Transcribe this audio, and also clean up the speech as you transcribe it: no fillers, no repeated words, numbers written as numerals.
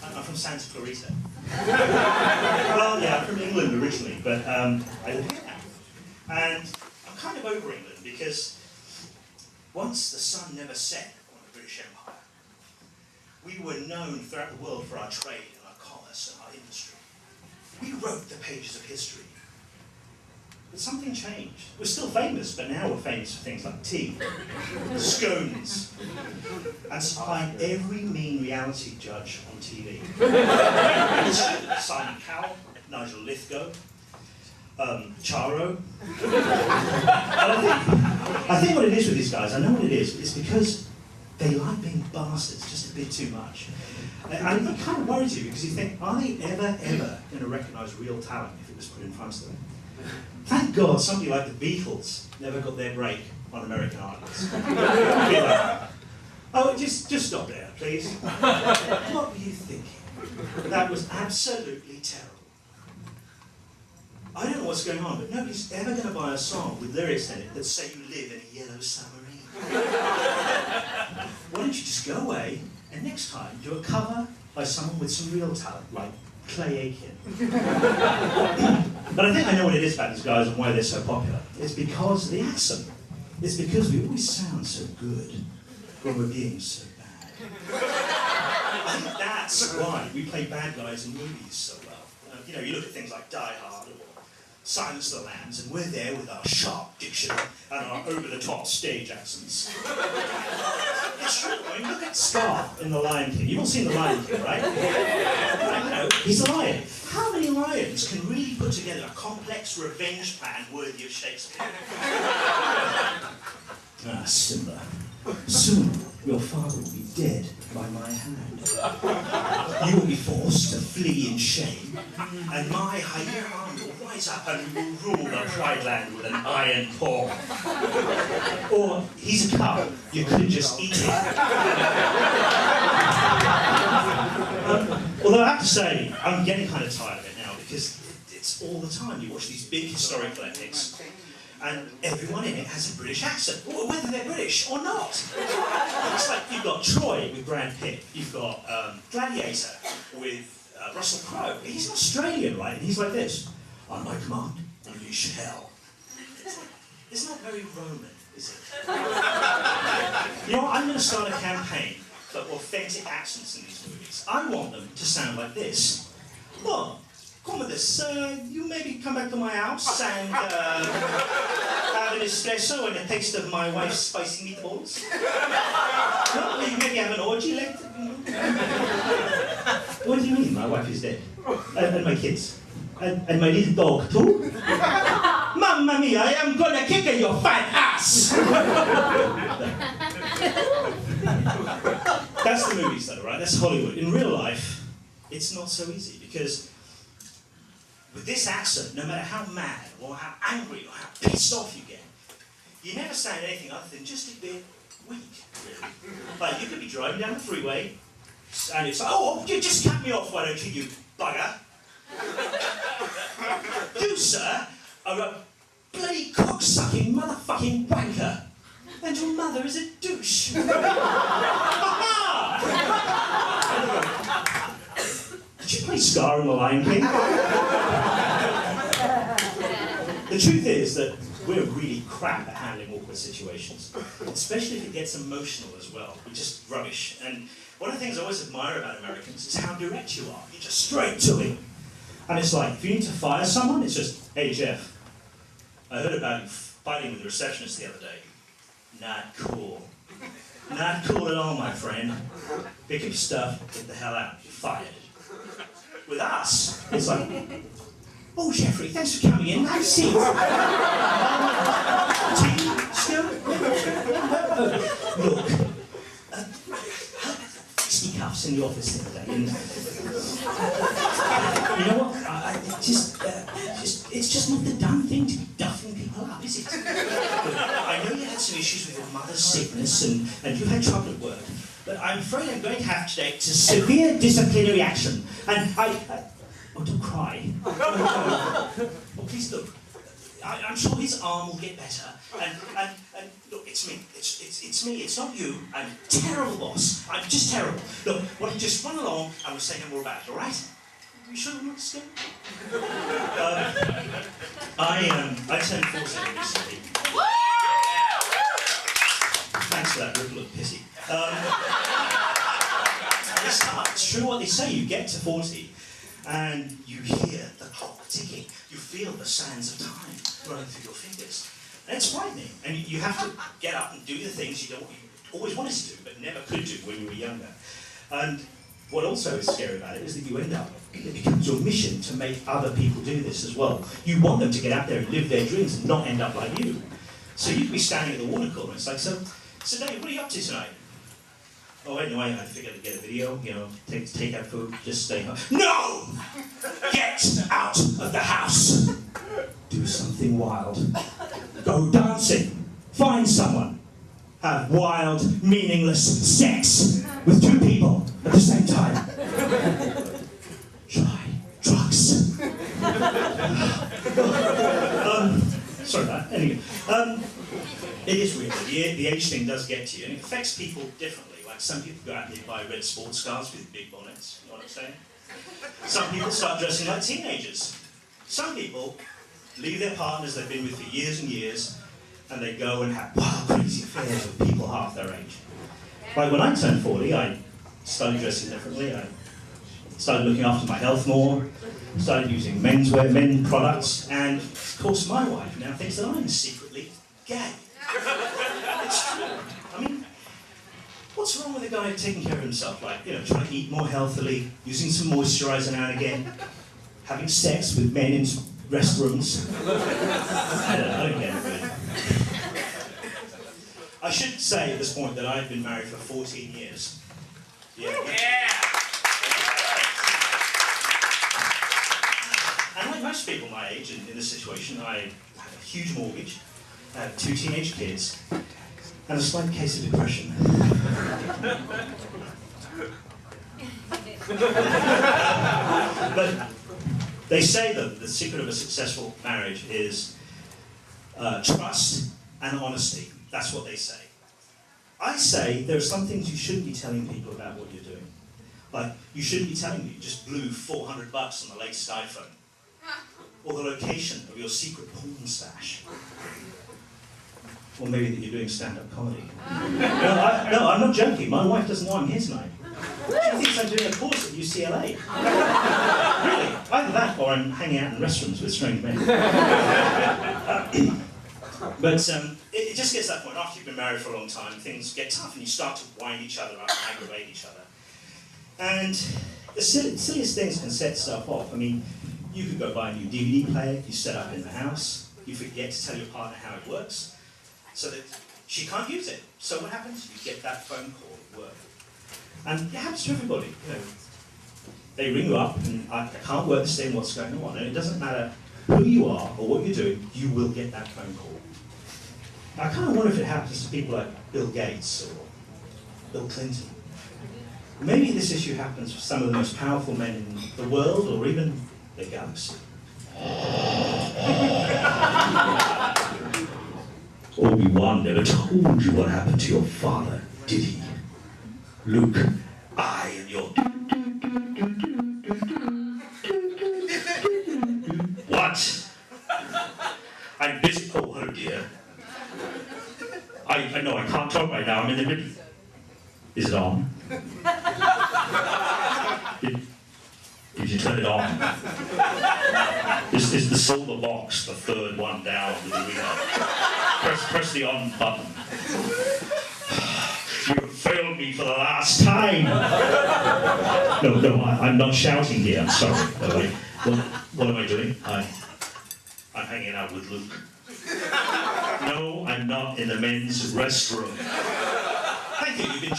I'm from Santa Clarita. Well, yeah, I'm from England originally, but I live here now. And I'm kind of over England because once the sun never set on the British Empire, we were known throughout the world for our trade and our commerce and our industry. We wrote the pages of history. But something changed. We're still famous, but now we're famous for things like tea, scones, and supplying every mean reality judge on TV. Simon Cowell, Nigel Lithgow, Charo. And I think what it is with these guys, I know what it is, it's because they like being bastards just a bit too much. And it kind of worries you because you think, are they ever going to recognise real talent if it was put in front of them? Thank God somebody like the Beatles never got their break on American Idols. Oh, just stop there, please. What were you thinking? That was absolutely terrible. I don't know what's going on, but nobody's ever going to buy a song with lyrics in it that say you live in a yellow submarine. Why don't you just go away and next time do a cover by someone with some real talent, like Clay Aiken. But I think I know what it is about these guys and why they're so popular. It's because of the accent. It's because we always sound so good when we're being so bad. I think that's why we play bad guys in movies so well. You know, you look at things like Die Hard or Silence of the Lambs, and we're there with our sharp diction and our over-the-top stage accents. It's true. I mean, look at Scar in The Lion King. You've all seen The Lion King, right? You know, he's a lion. How many lions can really put together a complex revenge plan worthy of Shakespeare? Simba. Soon your father will be dead by my hand. You will be forced to flee in shame, and my hyena army will rise up and will rule the Pride Land with an iron paw. Or he's a cub, you could just eat it. Although I have to say, I'm getting kind of tired of it now because it's all the time. You watch these big historical epics, and everyone in it has a British accent, whether they're British or not. It's like you've got Troy with Brad Pitt, you've got Gladiator with Russell Crowe. He's Australian, right? And he's like this: on my command, unleash hell. Isn't that very Roman, is it? You know what, I'm going to start a campaign for authentic accents in these movies. I want them to sound like this. Well, come with this, you maybe come back to my house and have an espresso and a taste of my wife's spicy meatballs. Well, you maybe have an orgy later. What do you mean, my wife is dead? And my kids? And my little dog too? Mamma mia, I am gonna kick in your fat ass! That's the movies though, right? That's Hollywood. In real life, it's not so easy because with this accent, no matter how mad or how angry or how pissed off you get, you never sound anything other than just a bit weak, really. Like, you could be driving down the freeway, and it's like, oh, you just cut me off, why don't you bugger? You, sir, are a bloody cock-sucking motherfucking wanker, and your mother is a douche. Did you play Scar in The Lion King? The truth is that we're really crap at handling awkward situations, especially if it gets emotional as well. We're just rubbish. And one of the things I always admire about Americans is how direct you are. You're just straight to it. And it's like, if you need to fire someone, it's just, hey Jeff, I heard about you fighting with the receptionist the other day. Not cool. Not cool at all, my friend. Pick up your stuff, get the hell out. You're fired. With us, it's like, oh, Jeffrey, thanks for coming in. Have a seat. Tea, still? Look, fisticuffs in the office the other day. And, you know what? It's just not the done thing to be duffing people up, is it? I know you had some issues with your mother's sickness and you had trouble at work. But I'm afraid I'm going to have to take severe disciplinary action. And oh, don't cry. Oh, please look. I'm sure his arm will get better. And look, it's me. It's me. It's not you. I'm a terrible boss. I'm just terrible. Look, well, just run along and we'll say no more about it, all right? Are you sure I'm not scared? I turned 40 recently. Thanks for that ripple of pity. It's true what they say. You get to 40 and you hear the clock ticking. You feel the sands of time running through your fingers. And it's frightening. And you have to get up and do the things you always wanted to do, but never could do when you were younger. And what also is scary about it is that you end up, it becomes your mission to make other people do this as well. You want them to get out there and live their dreams and not end up like you. So you could be standing at the water cooler and it's like, so Dave, what are you up to tonight? Oh, anyway, I figured I'd get a video, take out food, just stay home. No! Get out of the house! Do something wild. Go dancing. Find someone. Have wild, meaningless sex with 2 people at the same time. Try drugs. Sorry about that. Anyway, it is weird. The age thing does get to you, and it affects people differently. Like some people go out and they buy red sports cars with big bonnets, you know what I'm saying? Some people start dressing like teenagers. Some people leave their partners they've been with for years and years, and they go and have wild, crazy affairs with people half their age. Like when I turned 40, I started dressing differently. I started looking after my health more, started using men's products, and of course my wife now thinks that I'm secretly gay. It's true. I mean, what's wrong with a guy taking care of himself? Like, trying to eat more healthily, using some moisturiser now and again, having sex with men in restrooms. I don't get it. I should say at this point that I've been married for 14 years. Yeah. And like most people my age in this situation, I have a huge mortgage, I have 2 teenage kids, and a slight case of depression. But they say that the secret of a successful marriage is trust and honesty. That's what they say. I say there are some things you shouldn't be telling people about what you're doing. Like, you shouldn't be telling me you just blew $400 on the latest iPhone. Or the location of your secret porn stash. Or maybe that you're doing stand-up comedy. No, I'm not joking. My wife doesn't know I'm here tonight. She thinks I'm doing a course at UCLA. Really? Either that or I'm hanging out in restrooms with strange men. But it just gets to that point. After you've been married for a long time, things get tough and you start to wind each other up and aggravate each other. And the silliest things can set stuff off. I mean, you could go buy a new DVD player, you set up in the house, you forget to tell your partner how it works, so that she can't use it. So what happens? You get that phone call at work. And it happens to everybody. They ring you up and I can't work this day, what's going on. And it doesn't matter who you are or what you're doing, you will get that phone call. I kind of wonder if it happens to people like Bill Gates or Bill Clinton. Maybe this issue happens for some of the most powerful men in the world or even the galaxy. Obi-Wan never told you what happened to your father, did he? Luke, I am your... What? I'm busy. Oh dear. I know I can't talk right now. I'm in the middle. Is it on? Did you turn it on? Is the silver box the 3rd one down with the readout? Press the on button. You have failed me for the last time. No, I'm not shouting here. I'm sorry. What am I doing? I'm hanging out with Luke. No, I'm not in the men's restroom. Thank you. You've been